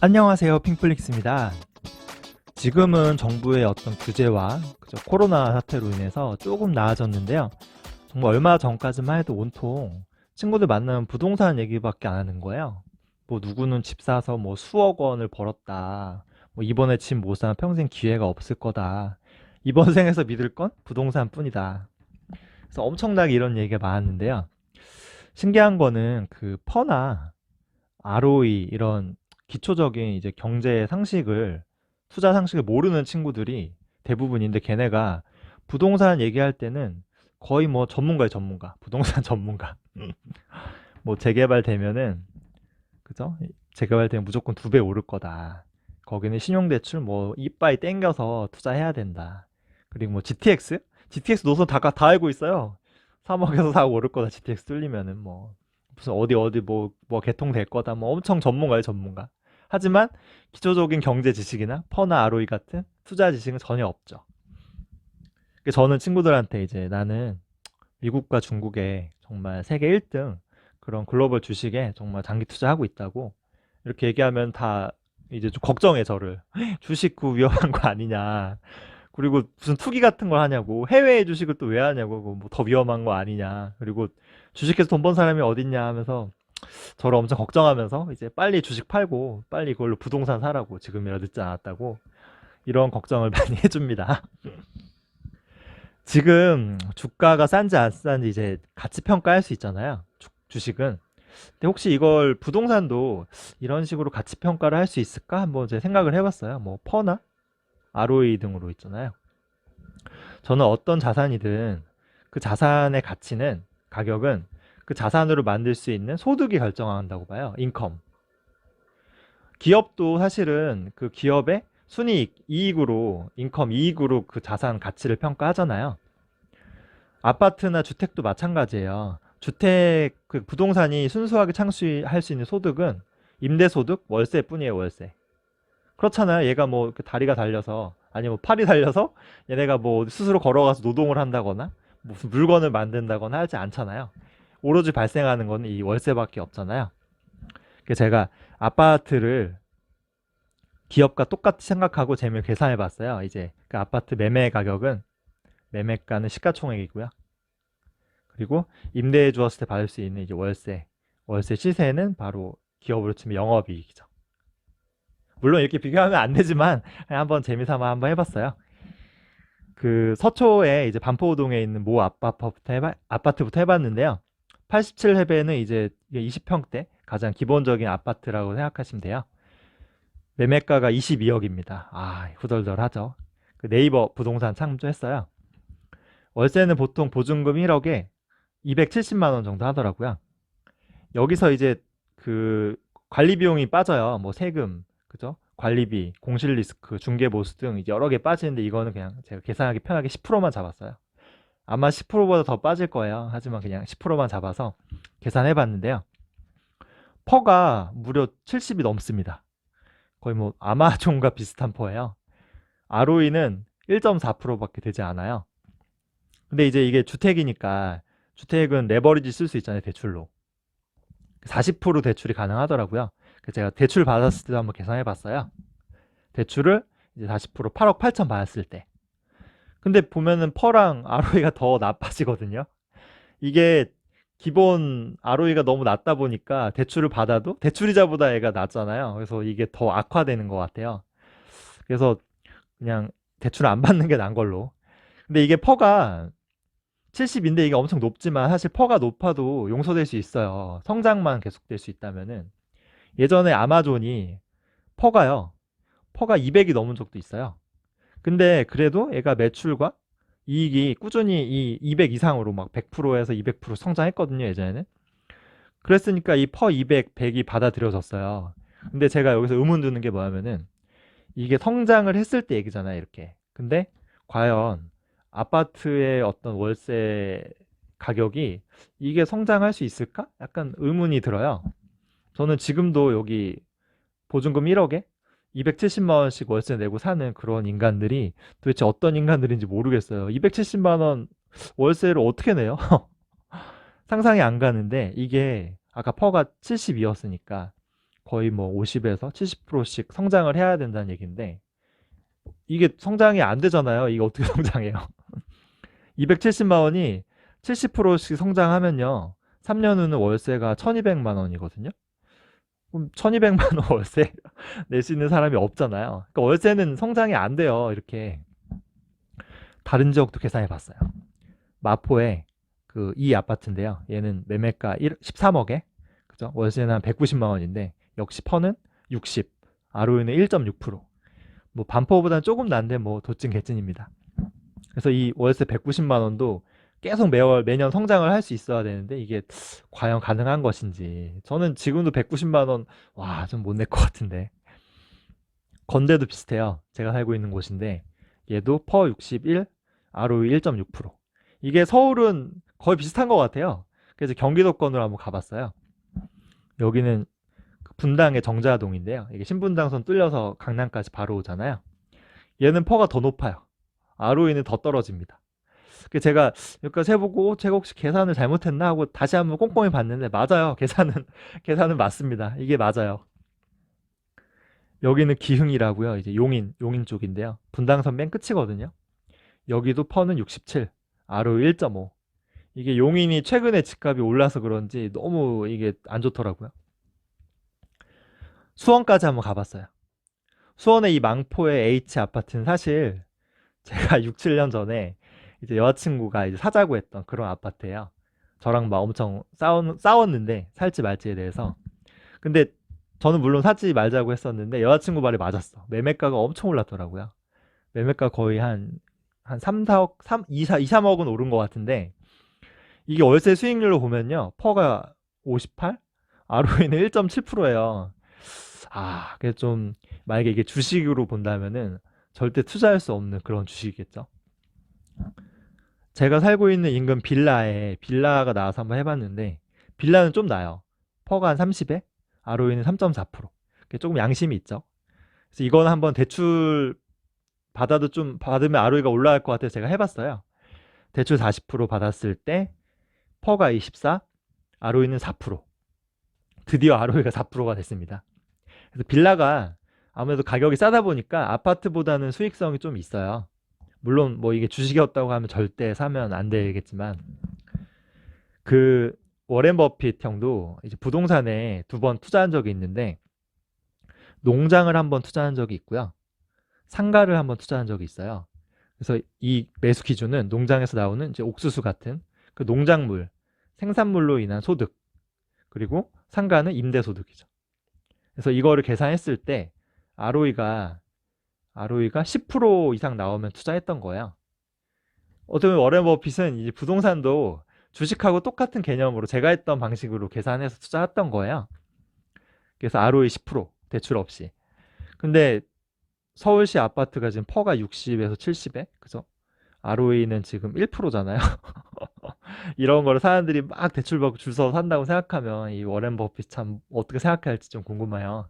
안녕하세요. 핑플릭스입니다. 지금은 정부의 어떤 규제와 코로나 사태로 인해서 조금 나아졌는데요. 정말 얼마 전까지만 해도 온통 친구들 만나면 부동산 얘기밖에 안 하는 거예요. 뭐 누구는 집 사서 뭐 수억 원을 벌었다. 뭐 이번에 집 못 사면 평생 기회가 없을 거다. 이번 생에서 믿을 건 부동산뿐이다. 그래서 엄청나게 이런 얘기가 많았는데요. 신기한 거는 그 퍼나 ROE 이런 기초적인 이제 경제 상식을 투자 상식을 모르는 친구들이 대부분인데 걔네가 부동산 얘기할 때는 거의 뭐 전문가의 전문가, 부동산 전문가. 뭐 재개발되면은 그죠? 재개발되면 무조건 2배 오를 거다. 거기는 신용대출 뭐 이빠이 땡겨서 투자해야 된다. 그리고 뭐 GTX? GTX 노선 다 알고 있어요. 3억에서 4억 오를 거다. GTX 뚫리면은 뭐 무슨 어디 뭐 개통될 거다. 뭐 엄청 전문가예요, 전문가. 하지만 기초적인 경제 지식이나 퍼나 ROE 같은 투자 지식은 전혀 없죠. 그래서 저는 친구들한테 이제 나는 미국과 중국의 정말 세계 1등 그런 글로벌 주식에 정말 장기 투자하고 있다고 이렇게 얘기하면 다 이제 좀 걱정해 저를. 주식 그 위험한 거 아니냐. 그리고 무슨 투기 같은 걸 하냐고. 해외의 주식을 또 왜 하냐고. 뭐 더 위험한 거 아니냐. 그리고 주식해서 돈 번 사람이 어딨냐 하면서 저를 엄청 걱정하면서 이제 빨리 주식 팔고 빨리 그걸로 부동산 사라고 지금이라 늦지 않았다고 이런 걱정을 많이 해줍니다. 지금 주가가 싼지 안 싼지 이제 가치 평가할 수 있잖아요. 주식은. 근데 혹시 이걸 부동산도 이런 식으로 가치 평가를 할 수 있을까? 한번 이제 생각을 해봤어요. 뭐 퍼나 ROE 등으로 있잖아요. 저는 어떤 자산이든 그 자산의 가치는 가격은 그 자산으로 만들 수 있는 소득이 결정한다고 봐요. 인컴. 기업도 사실은 그 기업의 순이익, 이익으로, 인컴, 이익으로 그 자산 가치를 평가하잖아요. 아파트나 주택도 마찬가지예요. 주택, 그 부동산이 순수하게 창출할 수 있는 소득은 임대소득, 월세뿐이에요, 월세. 그렇잖아요. 얘가 뭐 다리가 달려서, 아니 뭐 팔이 달려서 얘네가 뭐 스스로 걸어가서 노동을 한다거나, 무슨 물건을 만든다거나 하지 않잖아요. 오로지 발생하는 거는 이 월세밖에 없잖아요. 그래서 제가 아파트를 기업과 똑같이 생각하고 재미를 계산해 봤어요. 이제 그 아파트 매매 가격은 매매가는 시가총액이고요. 그리고 임대해 주었을 때 받을 수 있는 이제 월세 시세는 바로 기업으로 치면 영업이익이죠. 물론 이렇게 비교하면 안 되지만 그냥 한번 재미삼아 한번 해봤어요. 그 서초에 이제 반포동에 있는 모 아파트부터 해봤는데요. 87세대는 이제 20평대 가장 기본적인 아파트라고 생각하시면 돼요. 매매가가 22억입니다. 아, 후덜덜하죠. 그 네이버 부동산 참조했어요. 월세는 보통 보증금 1억에 270만 원 정도 하더라고요. 여기서 이제 그 관리 비용이 빠져요. 뭐 세금, 그죠? 관리비, 공실 리스크, 중개 보수 등 이제 여러 개 빠지는데 이거는 그냥 제가 계산하기 편하게 10%만 잡았어요. 아마 10%보다 더 빠질 거예요. 하지만 그냥 10%만 잡아서 계산해 봤는데요. 퍼가 무려 70이 넘습니다. 거의 뭐 아마존과 비슷한 퍼예요. ROE는 1.4%밖에 되지 않아요. 근데 이제 이게 주택이니까 주택은 레버리지 쓸 수 있잖아요, 대출로. 40% 대출이 가능하더라고요. 그래서 제가 대출 받았을 때도 한번 계산해 봤어요. 대출을 이제 40% 8억 8천 받았을 때. 근데 보면은 퍼랑 ROE가 더 나빠지거든요. 이게 기본 ROE가 너무 낮다 보니까 대출을 받아도 대출이자보다 얘가 낮잖아요. 그래서 이게 더 악화되는 것 같아요. 그래서 그냥 대출을 안 받는 게 나은 걸로. 근데 이게 퍼가 70인데 이게 엄청 높지만 사실 퍼가 높아도 용서될 수 있어요. 성장만 계속될 수 있다면은. 예전에 아마존이 퍼가요. 퍼가 200이 넘은 적도 있어요. 근데 그래도 얘가 매출과 이익이 꾸준히 이 200 이상으로 막 100%에서 200% 성장했거든요, 예전에는. 그랬으니까 이 퍼 200, 100이 받아들여졌어요. 근데 제가 여기서 의문 드는 게 뭐냐면은 이게 성장을 했을 때 얘기잖아요, 이렇게. 근데 과연 아파트의 어떤 월세 가격이 이게 성장할 수 있을까? 약간 의문이 들어요. 저는 지금도 여기 보증금 1억에 270만 원씩 월세 내고 사는 그런 인간들이 도대체 어떤 인간들인지 모르겠어요. 270만 원 월세를 어떻게 내요? 상상이 안 가는데 이게 아까 퍼가 70이었으니까 거의 뭐 50에서 70%씩 성장을 해야 된다는 얘기인데 이게 성장이 안 되잖아요. 이게 어떻게 성장해요? 270만 원이 70%씩 성장하면요. 3년 후는 월세가 1200만 원이거든요. 그럼 1200만 원 월세 낼 수 있는 사람이 없잖아요. 그러니까 월세는 성장이 안 돼요. 이렇게. 다른 지역도 계산해 봤어요. 마포에 그 이 아파트인데요. 얘는 매매가 13억에 그죠? 월세는 한 190만 원인데 역시 퍼는 60, ROE는 1.6%. 뭐 반포보다는 조금 난데 뭐 도찐 개찐입니다. 그래서 이 월세 190만 원도 계속 매월 매년 성장을 할 수 있어야 되는데 이게 과연 가능한 것인지 저는 지금도 190만 원 와 좀 못 낼 것 같은데 건대도 비슷해요. 제가 살고 있는 곳인데 얘도 퍼 61, ROE 1.6%. 이게 서울은 거의 비슷한 것 같아요. 그래서 경기도권으로 한번 가봤어요. 여기는 그 분당의 정자동인데요. 이게 신분당선 뚫려서 강남까지 바로 오잖아요. 얘는 퍼가 더 높아요. ROE는 더 떨어집니다. 그 제가 여기까지 해보고 제가 혹시 계산을 잘못했나 하고 다시 한번 꼼꼼히 봤는데 맞아요. 계산은 계산은 맞습니다. 이게 맞아요. 여기는 기흥이라고요. 이제 용인 쪽인데요. 분당선 맨 끝이거든요. 여기도 퍼는 67, ROE 1.5. 이게 용인이 최근에 집값이 올라서 그런지 너무 이게 안 좋더라고요. 수원까지 한번 가봤어요. 수원의 이 망포의 H 아파트는 사실 제가 6, 7년 전에 이제 여자친구가 이제 사자고 했던 그런 아파트예요. 저랑 막 엄청 싸웠는데 살지 말지에 대해서. 근데 저는 물론 사지 말자고 했었는데 여자친구 말이 맞았어. 매매가가 엄청 올랐더라고요. 매매가 거의 한 3, 4억, 3, 2, 4, 2, 3억은 오른 것 같은데 이게 월세 수익률로 보면요. 퍼가 58, ROE는 1.7%예요. 아, 그게 좀 만약에 이게 주식으로 본다면은 절대 투자할 수 없는 그런 주식이겠죠. 제가 살고 있는 인근 빌라에 빌라가 나와서 한번 해봤는데 빌라는 좀 나요. 퍼가 한 30에 ROE는 3.4%. 조금 양심이 있죠. 그래서 이거는 한번 대출 받아도 좀 받으면 ROE가 올라갈 것 같아서 제가 해봤어요. 대출 40% 받았을 때 퍼가 24, ROE는 4%. 드디어 ROE가 4%가 됐습니다. 그래서 빌라가 아무래도 가격이 싸다 보니까 아파트보다는 수익성이 좀 있어요. 물론 뭐 이게 주식이었다고 하면 절대 사면 안 되겠지만 그 워렌 버핏 형도 이제 부동산에 2번 투자한 적이 있는데 농장을 한번 투자한 적이 있고요. 상가를 한번 투자한 적이 있어요. 그래서 이 매수 기준은 농장에서 나오는 이제 옥수수 같은 그 농작물, 생산물로 인한 소득, 그리고 상가는 임대 소득이죠. 그래서 이거를 계산했을 때 ROE가 10% 이상 나오면 투자했던 거예요. 어쩌면 워렌 버핏은 이제 부동산도 주식하고 똑같은 개념으로 제가 했던 방식으로 계산해서 투자했던 거예요. 그래서 ROE 10% 대출 없이. 근데 서울시 아파트가 지금 퍼가 60에서 70에 그죠? ROE는 지금 1%잖아요. 이런 거를 사람들이 막 대출 받고 줄 서서 산다고 생각하면 이 워렌 버핏 참 어떻게 생각할지 좀 궁금해요.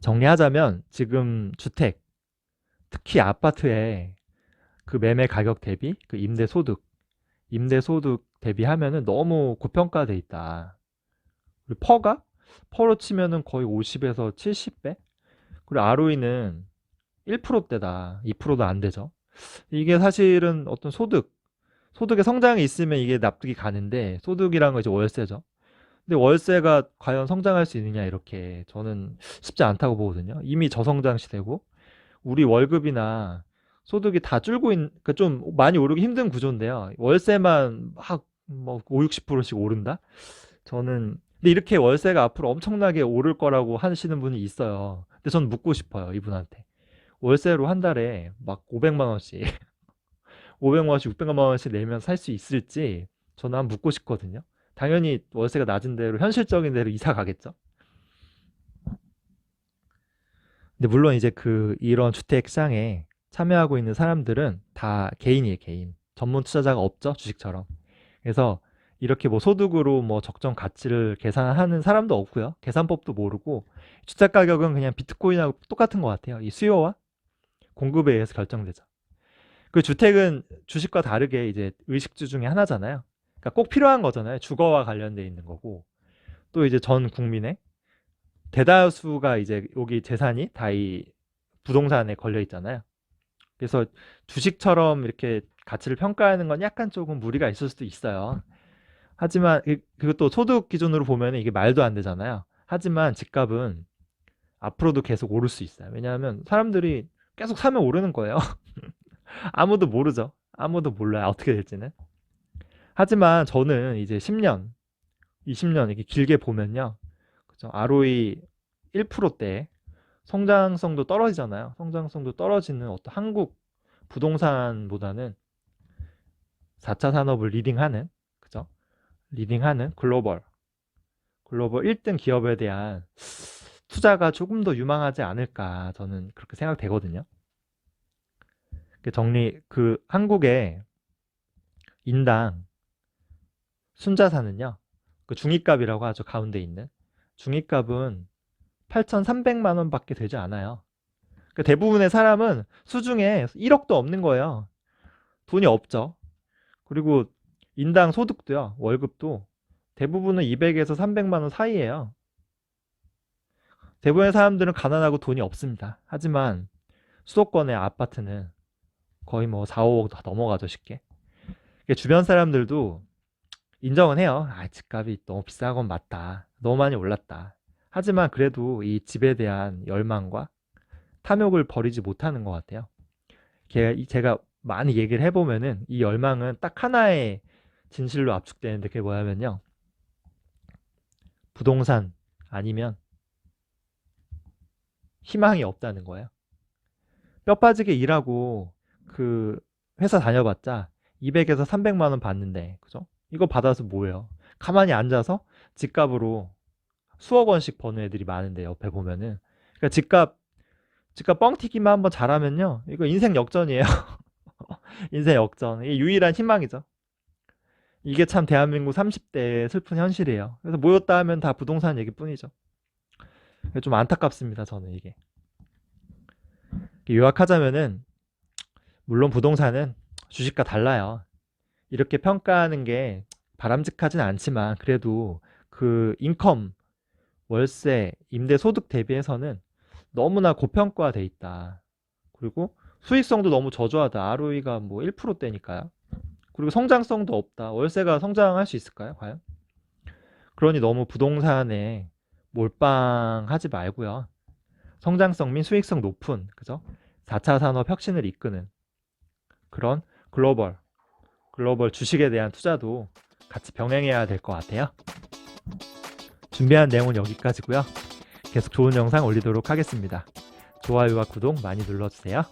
정리하자면 지금 주택, 특히 아파트에 그 매매 가격 대비 그 임대 소득 대비하면은 너무 고평가돼 있다. 그리고 퍼로 치면은 거의 50에서 70배? 그리고 ROE는 1%대다. 2%도 안 되죠. 이게 사실은 어떤 소득의 성장이 있으면 이게 납득이 가는데 소득이란 건 이제 월세죠. 근데 월세가 과연 성장할 수 있느냐 이렇게 저는 쉽지 않다고 보거든요. 이미 저성장 시대고 우리 월급이나 소득이 다 줄고 그러니까 좀 많이 오르기 힘든 구조인데요. 월세만 막 뭐 5, 60%씩 오른다? 근데 이렇게 월세가 앞으로 엄청나게 오를 거라고 하시는 분이 있어요. 근데 저는 묻고 싶어요, 이분한테. 월세로 한 달에 막 500만 원씩, 500만 원씩, 600만 원씩 내면 살 수 있을지 저는 한번 묻고 싶거든요. 당연히 월세가 낮은 대로 현실적인 대로 이사 가겠죠. 근데 물론 이제 이런 주택 시장에 참여하고 있는 사람들은 다 개인이에요, 개인. 전문 투자자가 없죠, 주식처럼. 그래서 이렇게 뭐 소득으로 뭐 적정 가치를 계산하는 사람도 없고요. 계산법도 모르고 주택 가격은 그냥 비트코인하고 똑같은 것 같아요. 이 수요와 공급에 의해서 결정되죠. 그 주택은 주식과 다르게 이제 의식주 중에 하나잖아요. 그러니까 꼭 필요한 거잖아요. 주거와 관련돼 있는 거고 또 이제 전 국민의 대다수가 이제 여기 재산이 다 이 부동산에 걸려 있잖아요. 그래서 주식처럼 이렇게 가치를 평가하는 건 약간 조금 무리가 있을 수도 있어요. 하지만 그것도 소득 기준으로 보면 이게 말도 안 되잖아요. 하지만 집값은 앞으로도 계속 오를 수 있어요. 왜냐하면 사람들이 계속 사면 오르는 거예요. 아무도 모르죠. 아무도 몰라요. 어떻게 될지는. 하지만 저는 이제 10년, 20년 이렇게 길게 보면요. 그죠? ROE 1%대 성장성도 떨어지잖아요. 성장성도 떨어지는 어떤 한국 부동산보다는 4차 산업을 리딩하는, 그죠? 리딩하는 글로벌 1등 기업에 대한 투자가 조금 더 유망하지 않을까 저는 그렇게 생각되거든요. 그 한국의 인당 순자산은요. 그 중위값이라고 하죠. 가운데 있는. 중위값은 8,300만 원밖에 되지 않아요. 그러니까 대부분의 사람은 수중에 1억도 없는 거예요. 돈이 없죠. 그리고 인당 소득도요. 월급도 대부분은 200에서 300만 원 사이예요. 대부분의 사람들은 가난하고 돈이 없습니다. 하지만 수도권의 아파트는 거의 뭐 4, 5억 다 넘어가죠, 쉽게. 주변 사람들도 인정은 해요. 아, 집값이 너무 비싼 건 맞다. 너무 많이 올랐다. 하지만 그래도 이 집에 대한 열망과 탐욕을 버리지 못하는 것 같아요. 제가 많이 얘기를 해보면은 이 열망은 딱 하나의 진실로 압축되는데 그게 뭐냐면요. 부동산 아니면 희망이 없다는 거예요. 뼈 빠지게 일하고 그 회사 다녀봤자 200에서 300만 원 받는데, 그죠? 이거 받아서 뭐예요? 가만히 앉아서 집값으로 수억 원씩 버는 애들이 많은데 옆에 보면은 그러니까 집값 뻥튀기만 한번 잘하면요 이거 인생 역전이에요. 인생 역전. 이게 유일한 희망이죠. 이게 참 대한민국 30대의 슬픈 현실이에요. 그래서 모였다 하면 다 부동산 얘기뿐이죠. 좀 안타깝습니다, 저는 이게. 요약하자면은 물론 부동산은 주식과 달라요. 이렇게 평가하는 게 바람직하진 않지만 그래도 그 인컴, 월세, 임대 소득 대비해서는 너무나 고평가돼 있다. 그리고 수익성도 너무 저조하다. ROE가 뭐 1%대니까요. 그리고 성장성도 없다. 월세가 성장할 수 있을까요? 과연? 그러니 너무 부동산에 몰빵하지 말고요. 성장성 및 수익성 높은, 그죠? 4차 산업 혁신을 이끄는 그런 글로벌 주식에 대한 투자도 같이 병행해야 될 것 같아요. 준비한 내용은 여기까지고요. 계속 좋은 영상 올리도록 하겠습니다. 좋아요와 구독 많이 눌러주세요.